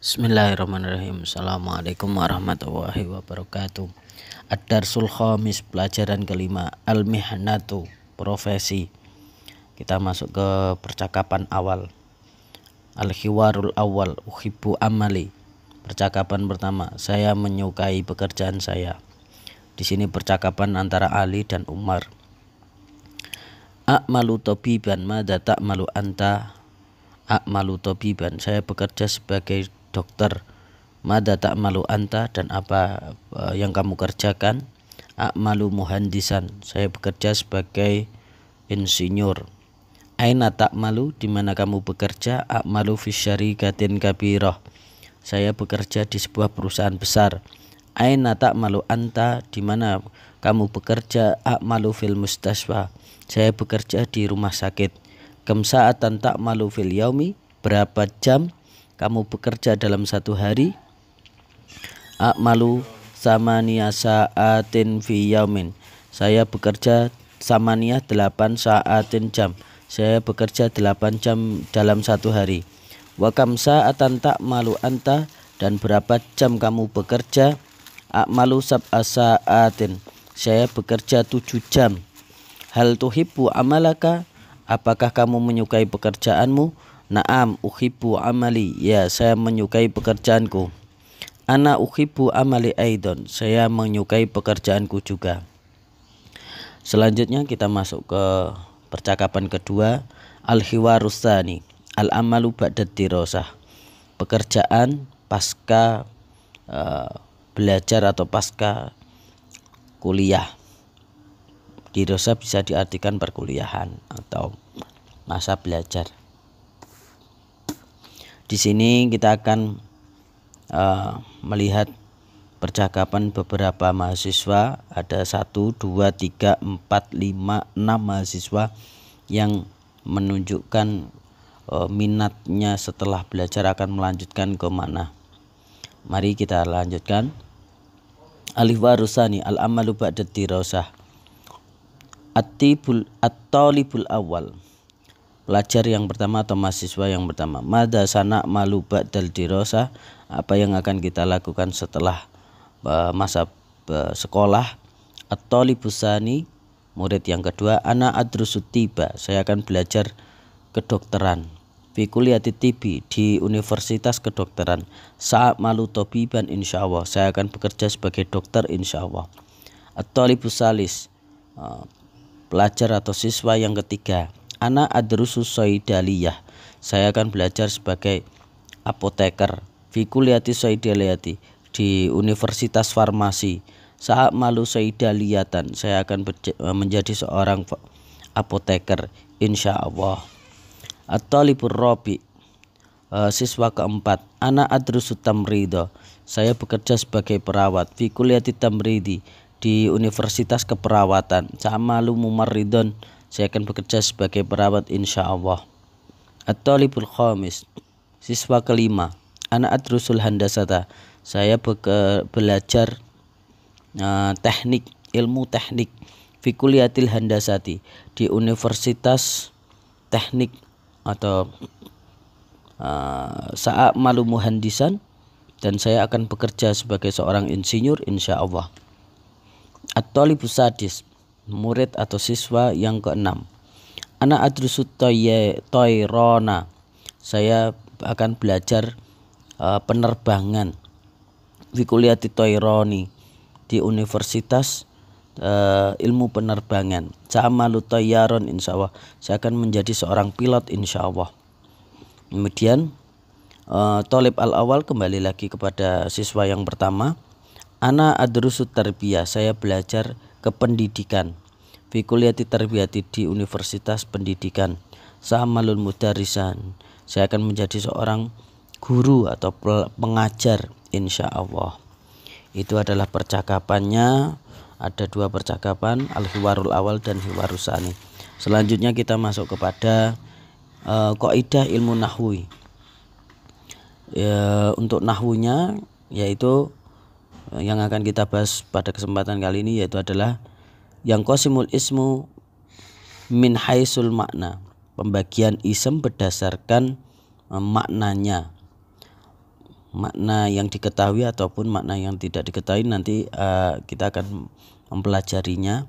Bismillahirrahmanirrahim. Assalamualaikum warahmatullahi wabarakatuh. Ad-Darsul Khamis, pelajaran kelima, Al-Mihnatu, profesi. Kita masuk ke percakapan awal. Al-Hiwarul awal, Uhibbu amali. Percakapan pertama, saya menyukai pekerjaan saya. Di sini percakapan antara Ali dan Umar. A'malu tabiban, madza ta'malu anta? A'malu tabiban, saya bekerja sebagai dokter. Madza ta'malu anta, dan apa yang kamu kerjakan? A'malu muhandisan, saya bekerja sebagai insinyur. Aina ta'malu, di mana kamu bekerja? A'malu fi syarikatin kabirah, saya bekerja di sebuah perusahaan besar. Aina ta'malu anta, di mana kamu bekerja? A'malu fil mustasfa, saya bekerja di rumah sakit. Kam sa'atan ta'malu fil yaumi, berapa jam kamu bekerja dalam satu hari? A'malu samaniya sa'atin fi yaumin, saya bekerja samaniyah 8 sa'atin jam, saya bekerja 8 jam dalam satu hari. Wa kam sa'atan ta'malu anta, dan berapa jam kamu bekerja? A'malu sab'a sa'atin, saya bekerja 7 jam. Hal tuhibbu amalaka, apakah kamu menyukai pekerjaanmu? Naam uhibbu amali, ya saya menyukai pekerjaanku. Ana uhibbu amali aidon, saya menyukai pekerjaanku juga. Selanjutnya kita masuk ke percakapan kedua. Al-Hiwarus tsani, al-amalu ba'da dirasah, pekerjaan pasca belajar atau pasca kuliah. Dirasa bisa diartikan perkuliahan atau masa belajar. Di sini kita akan melihat percakapan beberapa mahasiswa. Ada 1, 2, 3, 4, 5, 6 mahasiswa yang menunjukkan minatnya setelah belajar akan melanjutkan ke mana. Mari kita lanjutkan. Al-Hiwarus tsani, al-amalu ba'da dirasah. At-talibul awal, pelajar yang pertama atau mahasiswa yang pertama. Madza sana'malu ba'dal dirasah, apa yang akan kita lakukan setelah masa sekolah? At-talibus tsani, murid yang kedua. Ana adrusut tiba, saya akan belajar kedokteran. Fi kulliyati tibi, di universitas kedokteran. Sa'malu tabiban insyaallah, saya akan bekerja sebagai dokter insyaallah. At-talibus salis, pelajar atau siswa yang ketiga. Ana adrusus soidaliyah, saya akan belajar sebagai apoteker. Fi kulliyati soidaliyati, di universitas farmasi. Sa'malu soidaliyatan, saya akan menjadi seorang apoteker insyaallah. At-talibur rabi, siswa keempat. Ana adrusut tamridho, saya bekerja sebagai perawat. Fi kulliyati tamridi, di universitas keperawatan. Sa'malu mumarridon, saya akan bekerja sebagai perawat insyaallah. At-talibul khamis, siswa kelima. Ana adrusul handasata, saya belajar teknik, ilmu teknik. Fi kulliyatil handasati, di universitas teknik atau sa'malu muhandisan, dan saya akan bekerja sebagai seorang insinyur insyaallah. At-talibus sadis, murid atau siswa yang keenam. Ana adrusut tayrona, saya akan belajar penerbangan. Fi kulliyati tayroni, di universitas ilmu penerbangan. Sa'malu tayyaron insyaallah, saya akan menjadi seorang pilot insyaallah. Kemudian thalib al-awal, kembali lagi kepada siswa yang pertama. Ana adrusut tarbiyah, saya belajar kependidikan. Fi kulliyati tarbiyati, di universitas pendidikan. Sa'malul mudarisan, saya akan menjadi seorang guru atau pengajar insyaallah. Itu adalah percakapannya. Ada 2 percakapan, al-hiwarul awal dan hiwarus tsani. Selanjutnya kita masuk kepada kaidah ilmu nahwi. Untuk nahwunya yaitu yang akan kita bahas pada kesempatan kali ini, yaitu adalah yang qasimul ismu min haisul makna, pembagian ism berdasarkan maknanya. makna yang diketahui ataupun makna yang tidak diketahui. Nanti kita akan mempelajarinya.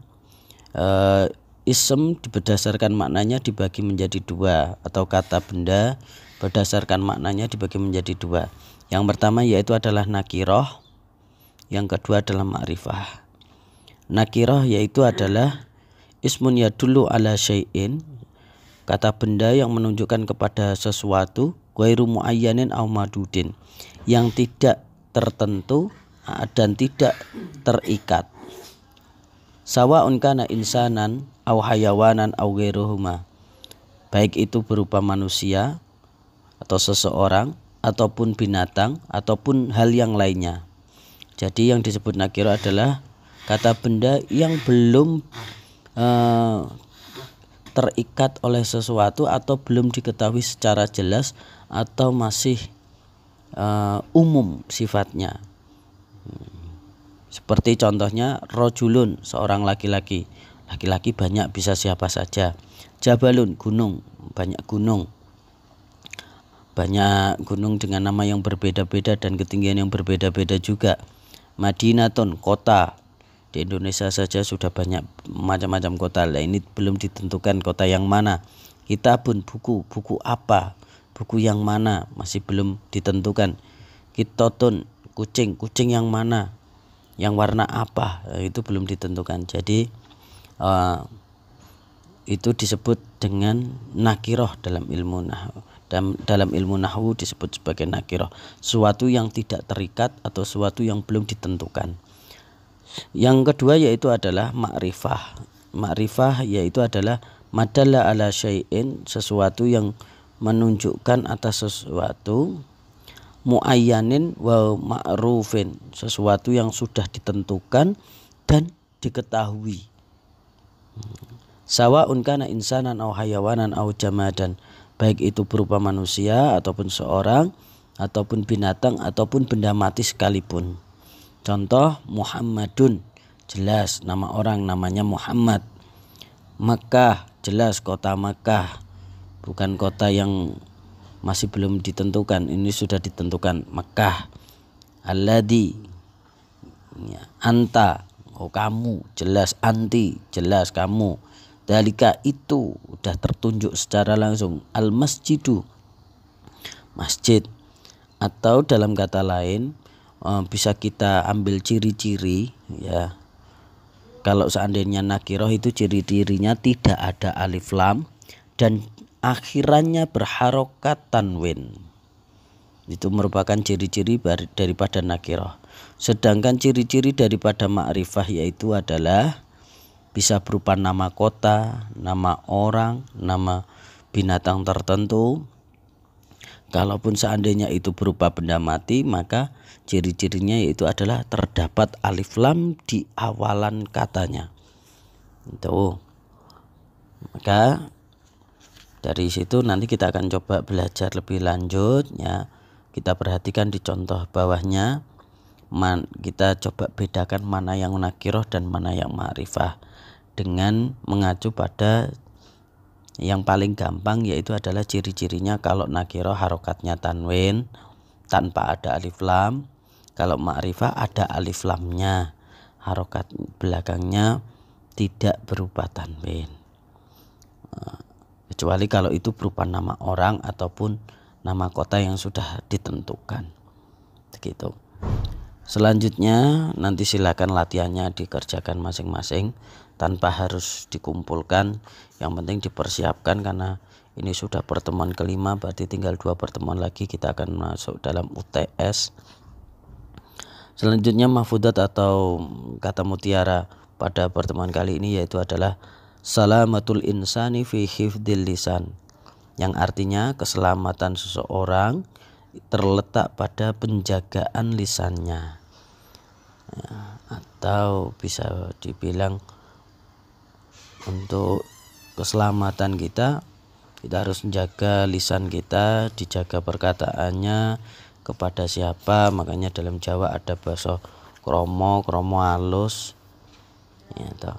Ism berdasarkan maknanya dibagi menjadi dua, atau kata benda berdasarkan maknanya dibagi menjadi dua. Yang pertama yaitu adalah nakiroh, yang kedua adalah ma'rifah. Nakiroh yaitu adalah ismun yadullu ala syai'in, kata benda yang menunjukkan kepada sesuatu, ghairu muayyanin aw madudin, yang tidak tertentu dan tidak terikat. Sawa'un kana insanan aw hayawanan aw ghairuhuma, baik itu berupa manusia atau seseorang ataupun binatang ataupun hal yang lainnya. Jadi yang disebut nakiro adalah kata benda yang belum terikat oleh sesuatu atau belum diketahui secara jelas atau masih umum sifatnya. Seperti contohnya rojulun, seorang laki-laki. Laki-laki banyak, bisa siapa saja. Jabalun, gunung, banyak gunung. Banyak gunung dengan nama yang berbeda-beda dan ketinggian yang berbeda-beda juga. Madinatun, kota. Di Indonesia saja sudah banyak macam-macam kota. Nah, ini belum ditentukan kota yang mana. Kitabun, buku, buku apa? Buku yang mana? Masih belum ditentukan. Kitotun, kucing, kucing yang mana? Yang warna apa? Itu belum ditentukan. Jadi itu disebut dengan nakiroh dalam ilmu nahwu. Dalam ilmu nahwu disebut sebagai nakiroh, sesuatu yang tidak terikat atau sesuatu yang belum ditentukan. Yang kedua yaitu adalah ma'rifah. Ma'rifah yaitu adalah madalla ala syai'in, sesuatu yang menunjukkan atas sesuatu, muayyanin wa ma'rufin, sesuatu yang sudah ditentukan dan diketahui. Sawa'un kana insanan aw hayawanan aw jamadan, baik itu berupa manusia ataupun seorang ataupun binatang ataupun benda mati sekalipun. Contoh Muhammadun, jelas nama orang namanya Muhammad. Makkah, jelas kota Makkah, bukan kota yang masih belum ditentukan, ini sudah ditentukan, Makkah. Alladhi, ya, anta, oh kamu, jelas. Anti, jelas kamu. Dalika, itu sudah tertunjuk secara langsung. Al masjidu, masjid. Atau dalam kata lain bisa kita ambil ciri-ciri, ya. Kalau seandainya nakiroh itu ciri-cirinya tidak ada alif lam dan akhirannya berharokat tanwin. Itu merupakan ciri-ciri daripada nakiroh. Sedangkan ciri-ciri daripada ma'rifah yaitu adalah bisa berupa nama kota, nama orang, nama binatang tertentu. Kalaupun seandainya itu berupa benda mati, maka ciri-cirinya yaitu adalah terdapat alif lam di awalan katanya. Itu. Maka dari situ nanti kita akan coba belajar lebih lanjut, ya. Kita perhatikan di contoh bawahnya, kita coba bedakan mana yang nakiroh dan mana yang ma'rifah dengan mengacu pada yang paling gampang, yaitu adalah ciri-cirinya. Kalau nakiroh harokatnya tanwin tanpa ada alif lam, kalau ma'rifah ada alif lamnya, harokat belakangnya tidak berupa tanwin. Kecuali kalau itu berupa nama orang ataupun nama kota yang sudah ditentukan. Begitu. Selanjutnya nanti silakan latihannya dikerjakan masing-masing tanpa harus dikumpulkan. Yang penting dipersiapkan karena ini sudah pertemuan kelima, berarti tinggal 2 pertemuan lagi kita akan masuk dalam UTS. Selanjutnya mahfudat atau kata mutiara pada pertemuan kali ini yaitu adalah salamatul insani fi hifdil lisan, yang artinya keselamatan seseorang terletak pada penjagaan lisannya, ya, atau bisa dibilang untuk keselamatan kita harus menjaga lisan kita, dijaga perkataannya kepada siapa. Makanya dalam Jawa ada bahasa kromo halus, ya,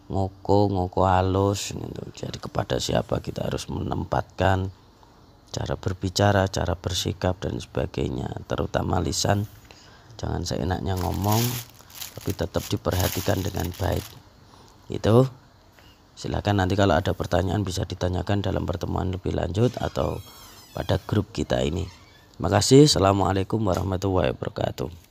ngoko halus gitu. Jadi kepada siapa kita harus menempatkan cara berbicara, cara bersikap dan sebagainya, terutama lisan. Jangan seenaknya ngomong, tapi tetap diperhatikan dengan baik. Itu silakan nanti kalau ada pertanyaan bisa ditanyakan dalam pertemuan lebih lanjut atau pada grup kita ini. Terima kasih. Assalamualaikum warahmatullahi wabarakatuh.